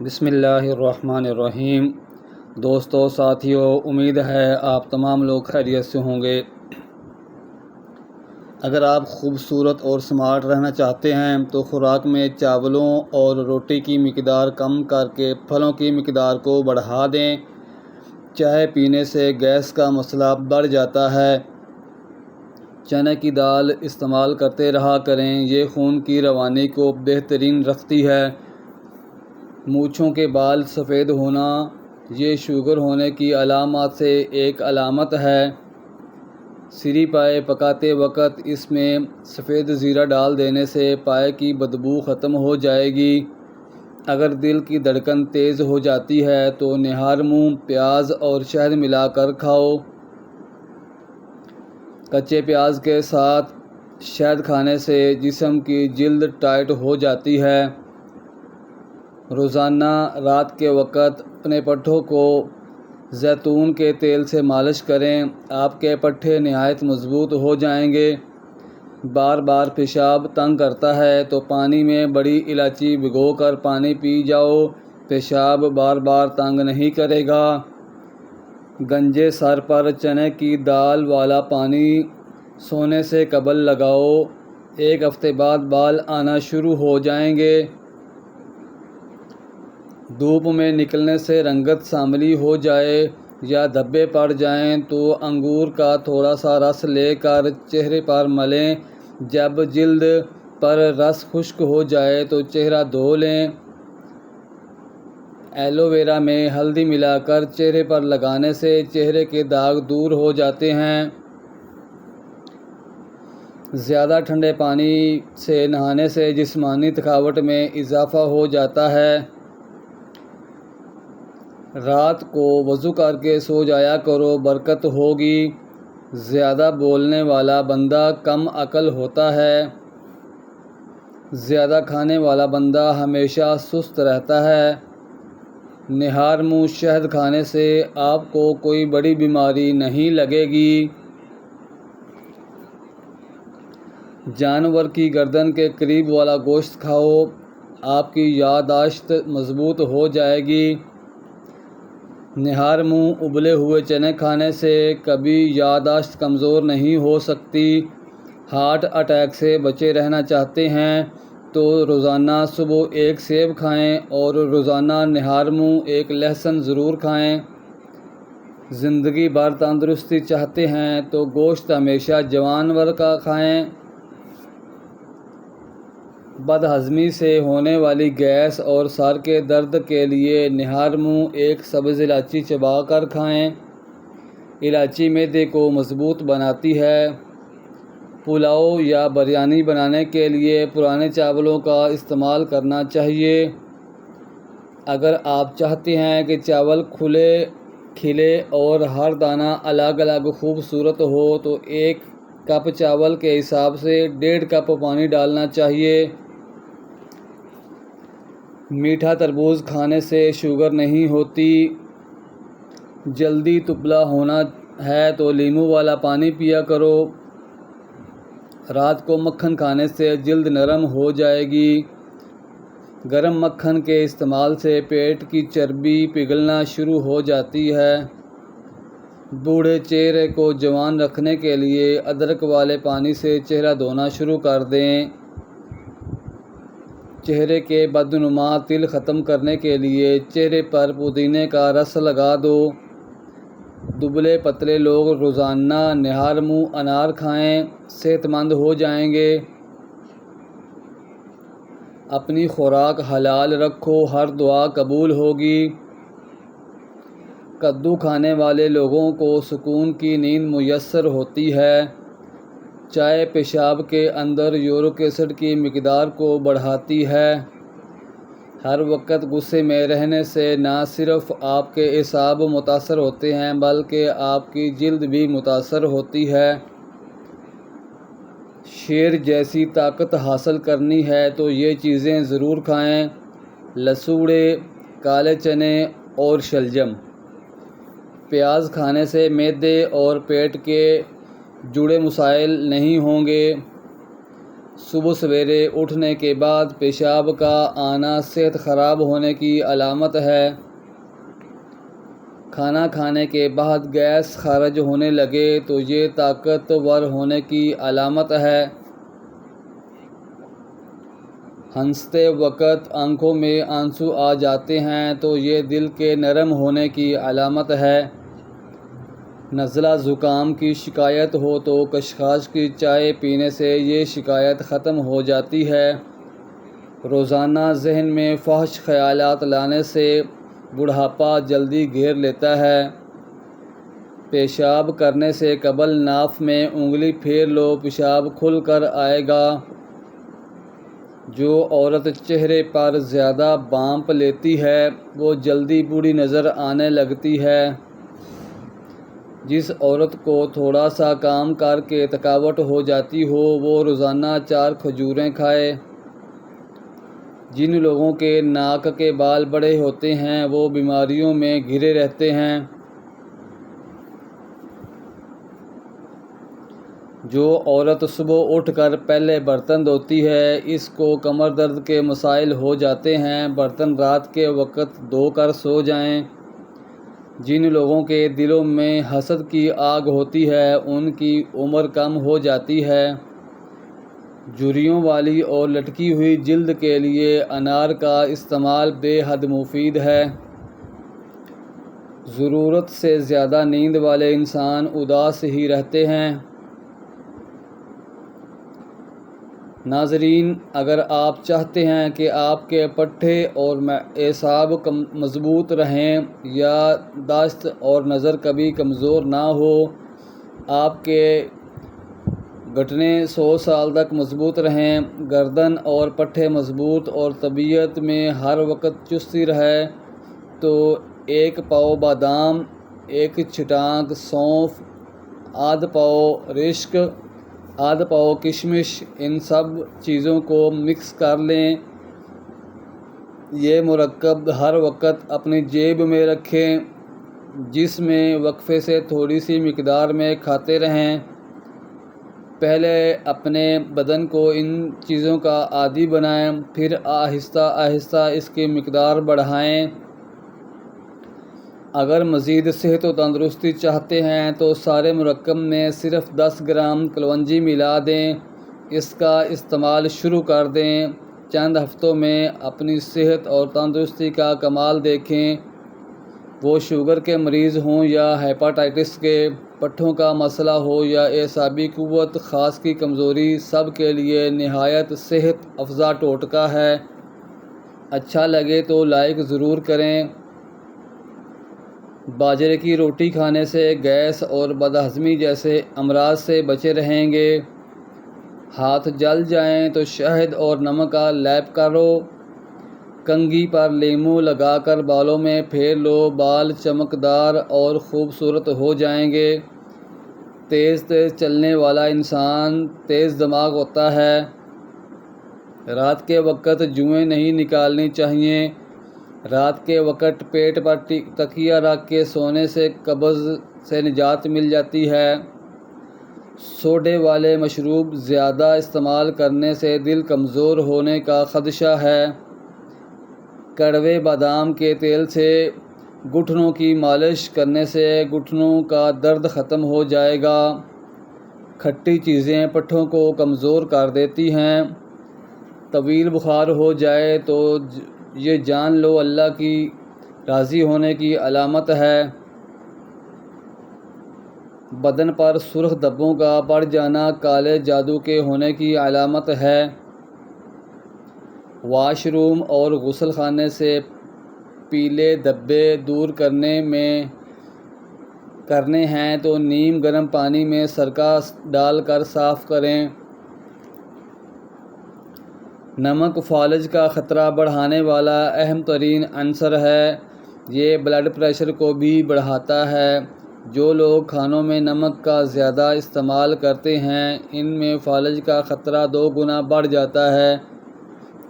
بسم اللہ الرحمن الرحیم۔ دوستو ساتھیو، امید ہے آپ تمام لوگ خیریت سے ہوں گے۔ اگر آپ خوبصورت اور سمارٹ رہنا چاہتے ہیں تو خوراک میں چاولوں اور روٹی کی مقدار کم کر کے پھلوں کی مقدار کو بڑھا دیں۔ چائے پینے سے گیس کا مسئلہ بڑھ جاتا ہے۔ چنے کی دال استعمال کرتے رہا کریں، یہ خون کی روانی کو بہترین رکھتی ہے۔ مونچھوں کے بال سفید ہونا یہ شوگر ہونے کی علامات سے ایک علامت ہے۔ سری پائے پکاتے وقت اس میں سفید زیرہ ڈال دینے سے پائے کی بدبو ختم ہو جائے گی۔ اگر دل کی دھڑکن تیز ہو جاتی ہے تو نہار منہ پیاز اور شہد ملا کر کھاؤ۔ کچے پیاز کے ساتھ شہد کھانے سے جسم کی جلد ٹائٹ ہو جاتی ہے۔ روزانہ رات کے وقت اپنے پٹھوں کو زیتون کے تیل سے مالش کریں، آپ کے پٹھے نہایت مضبوط ہو جائیں گے۔ بار بار پیشاب تنگ کرتا ہے تو پانی میں بڑی الائچی بھگو کر پانی پی جاؤ، پیشاب بار بار تنگ نہیں کرے گا۔ گنجے سر پر چنے کی دال والا پانی سونے سے قبل لگاؤ، ایک ہفتے بعد بال آنا شروع ہو جائیں گے۔ دھوپ میں نکلنے سے رنگت سانولی ہو جائے یا دھبے پڑ جائیں تو انگور کا تھوڑا سا رس لے کر چہرے پر ملیں۔ جب جلد پر رس خشک ہو جائے تو چہرہ دھو لیں۔ ایلو ویرا میں ہلدی ملا کر چہرے پر لگانے سے چہرے کے داغ دور ہو جاتے ہیں۔ زیادہ ٹھنڈے پانی سے نہانے سے جسمانی تھکاوٹ میں اضافہ ہو جاتا ہے۔ رات کو وضو کر کے سو جایا کرو، برکت ہوگی۔ زیادہ بولنے والا بندہ کم عقل ہوتا ہے۔ زیادہ کھانے والا بندہ ہمیشہ سست رہتا ہے۔ نہار منہ شہد کھانے سے آپ کو کوئی بڑی بیماری نہیں لگے گی۔ جانور کی گردن کے قریب والا گوشت کھاؤ، آپ کی یادداشت مضبوط ہو جائے گی۔ نہار منہ ابلے ہوئے چنے کھانے سے کبھی یادداشت کمزور نہیں ہو سکتی۔ ہارٹ اٹیک سے بچے رہنا چاہتے ہیں تو روزانہ صبح ایک سیب کھائیں اور روزانہ نہار منہ ایک لہسن ضرور کھائیں۔ زندگی بھر تندرستی چاہتے ہیں تو گوشت ہمیشہ جانور کا کھائیں۔ بد ہضمی سے ہونے والی گیس اور سر کے درد کے لیے نہار منہ ایک سبز الائچی چبا کر کھائیں۔ الائچی معدے کو مضبوط بناتی ہے۔ پلاؤ یا بریانی بنانے کے لیے پرانے چاولوں کا استعمال کرنا چاہیے۔ اگر آپ چاہتے ہیں کہ چاول کھلے اور ہر دانہ الگ الگ خوبصورت ہو تو ایک کپ چاول کے حساب سے 1.5 کپ پانی ڈالنا چاہیے۔ میٹھا تربوز کھانے سے شوگر نہیں ہوتی۔ جلدی دبلا ہونا ہے تو لیموں والا پانی پیا کرو۔ رات کو مکھن کھانے سے جلد نرم ہو جائے گی۔ گرم مکھن کے استعمال سے پیٹ کی چربی پگھلنا شروع ہو جاتی ہے۔ بوڑھے چہرے کو جوان رکھنے کے لیے ادرک والے پانی سے چہرہ دھونا شروع کر دیں۔ چہرے کے بدنما تل ختم کرنے کے لیے چہرے پر پودینے کا رس لگا دو۔ دبلے پتلے لوگ روزانہ نہار منہ انار کھائیں، صحت مند ہو جائیں گے۔ اپنی خوراک حلال رکھو، ہر دعا قبول ہوگی۔ کدو کھانے والے لوگوں کو سکون کی نیند میسر ہوتی ہے۔ چائے پیشاب کے اندر یورک ایسڈ کی مقدار کو بڑھاتی ہے۔ ہر وقت غصے میں رہنے سے نہ صرف آپ کے اعصاب متاثر ہوتے ہیں بلکہ آپ کی جلد بھی متاثر ہوتی ہے۔ شیر جیسی طاقت حاصل کرنی ہے تو یہ چیزیں ضرور کھائیں: لسوڑے، کالے چنے اور شلجم۔ پیاز کھانے سے معدے اور پیٹ کے جڑے مسائل نہیں ہوں گے۔ صبح سویرے اٹھنے کے بعد پیشاب کا آنا صحت خراب ہونے کی علامت ہے۔ کھانا کھانے کے بعد گیس خارج ہونے لگے تو یہ طاقتور ہونے کی علامت ہے۔ ہنستے وقت آنکھوں میں آنسو آ جاتے ہیں تو یہ دل کے نرم ہونے کی علامت ہے۔ نزلہ زکام کی شکایت ہو تو خشخاش کی چائے پینے سے یہ شکایت ختم ہو جاتی ہے۔ روزانہ ذہن میں فحش خیالات لانے سے بڑھاپا جلدی گھیر لیتا ہے۔ پیشاب کرنے سے قبل ناف میں انگلی پھیر لو، پیشاب کھل کر آئے گا۔ جو عورت چہرے پر زیادہ بانپ لیتی ہے وہ جلدی بوڑھی نظر آنے لگتی ہے۔ جس عورت کو تھوڑا سا کام کر کے تھکاوٹ ہو جاتی ہو وہ روزانہ 4 کھجوریں کھائے۔ جن لوگوں کے ناک کے بال بڑے ہوتے ہیں وہ بیماریوں میں گھرے رہتے ہیں۔ جو عورت صبح اٹھ کر پہلے برتن دھوتی ہے اس کو کمر درد کے مسائل ہو جاتے ہیں۔ برتن رات کے وقت دھو کر سو جائیں۔ جن لوگوں کے دلوں میں حسد کی آگ ہوتی ہے ان کی عمر کم ہو جاتی ہے۔ جھریوں والی اور لٹکی ہوئی جلد کے لیے انار کا استعمال بے حد مفید ہے۔ ضرورت سے زیادہ نیند والے انسان اداس ہی رہتے ہیں۔ ناظرین، اگر آپ چاہتے ہیں کہ آپ کے پٹھے اور اعصاب مضبوط رہیں، یادداشت اور نظر کبھی کمزور نہ ہو، آپ کے گھٹنے 100 سال تک مضبوط رہیں، گردن اور پٹھے مضبوط اور طبیعت میں ہر وقت چستی رہے، تو 1 پاؤ بادام، 1 چھٹانک سونف، آدھ پاؤ رشک، آدھ پاؤ کشمش، ان سب چیزوں کو مکس کر لیں۔ یہ مرکب ہر وقت اپنی جیب میں رکھیں، جس میں وقفے سے تھوڑی سی مقدار میں کھاتے رہیں۔ پہلے اپنے بدن کو ان چیزوں کا عادی بنائیں، پھر آہستہ آہستہ اس کی مقدار بڑھائیں۔ اگر مزید صحت و تندرستی چاہتے ہیں تو سارے مرکب میں صرف 10 گرام کلونجی ملا دیں، اس کا استعمال شروع کر دیں۔ چند ہفتوں میں اپنی صحت اور تندرستی کا کمال دیکھیں۔ وہ شوگر کے مریض ہوں یا ہیپاٹائٹس کے، پٹھوں کا مسئلہ ہو یا اعصابی قوت خاص کی کمزوری، سب کے لیے نہایت صحت افزا ٹوٹکا ہے۔ اچھا لگے تو لائک ضرور کریں۔ باجرے کی روٹی کھانے سے گیس اور بد ہضمی جیسے امراض سے بچے رہیں گے۔ ہاتھ جل جائیں تو شہد اور نمک کا لیپ کرو۔ کنگھی پر لیموں لگا کر بالوں میں پھیر لو، بال چمکدار اور خوبصورت ہو جائیں گے۔ تیز چلنے والا انسان تیز دماغ ہوتا ہے۔ رات کے وقت جوئیں نہیں نکالنی چاہیے۔ رات کے وقت پیٹ پر تکیہ رکھ کے سونے سے قبض سے نجات مل جاتی ہے۔ سوڈے والے مشروب زیادہ استعمال کرنے سے دل کمزور ہونے کا خدشہ ہے۔ کڑوے بادام کے تیل سے گھٹنوں کی مالش کرنے سے گھٹنوں کا درد ختم ہو جائے گا۔ کھٹی چیزیں پٹھوں کو کمزور کر دیتی ہیں۔ طویل بخار ہو جائے تو یہ جان لو اللہ کی راضی ہونے کی علامت ہے۔ بدن پر سرخ دھبوں کا پڑ جانا کالے جادو کے ہونے کی علامت ہے۔ واش روم اور غسل خانے سے پیلے دھبے دور کرنے ہیں تو نیم گرم پانی میں سرکہ ڈال کر صاف کریں۔ نمک فالج کا خطرہ بڑھانے والا اہم ترین عنصر ہے۔ یہ بلڈ پریشر کو بھی بڑھاتا ہے۔ جو لوگ کھانوں میں نمک کا زیادہ استعمال کرتے ہیں ان میں فالج کا خطرہ 2 گنا بڑھ جاتا ہے۔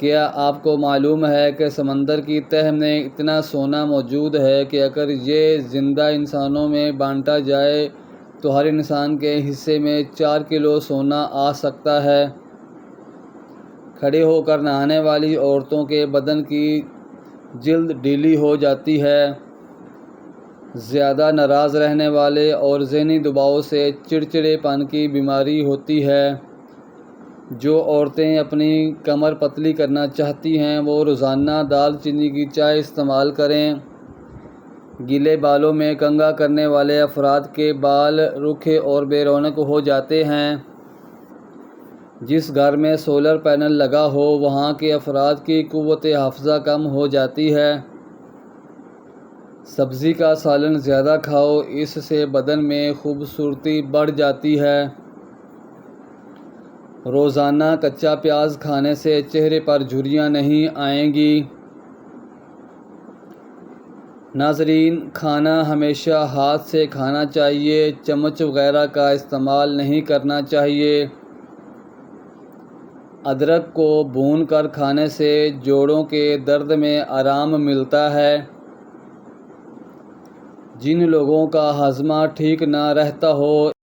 کیا آپ کو معلوم ہے کہ سمندر کی تہہ میں اتنا سونا موجود ہے کہ اگر یہ زندہ انسانوں میں بانٹا جائے تو ہر انسان کے حصے میں 4 کلو سونا آ سکتا ہے۔ کھڑے ہو کر نہانے والی عورتوں کے بدن کی جلد ڈھیلی ہو جاتی ہے۔ زیادہ ناراض رہنے والے اور ذہنی دباؤ سے چڑچڑے پن کی بیماری ہوتی ہے۔ جو عورتیں اپنی کمر پتلی کرنا چاہتی ہیں وہ روزانہ دال چینی کی چائے استعمال کریں۔ گیلے بالوں میں کنگھا کرنے والے افراد کے بال روکھے اور بے رونق ہو جاتے ہیں۔ جس گھر میں سولر پینل لگا ہو وہاں کے افراد کی قوت حافظہ کم ہو جاتی ہے۔ سبزی کا سالن زیادہ کھاؤ، اس سے بدن میں خوبصورتی بڑھ جاتی ہے۔ روزانہ کچا پیاز کھانے سے چہرے پر جھریاں نہیں آئیں گی۔ ناظرین، کھانا ہمیشہ ہاتھ سے کھانا چاہیے، چمچ وغیرہ کا استعمال نہیں کرنا چاہیے۔ ادرک کو بھون کر کھانے سے جوڑوں کے درد میں آرام ملتا ہے۔ جن لوگوں کا ہاضمہ ٹھیک نہ رہتا ہو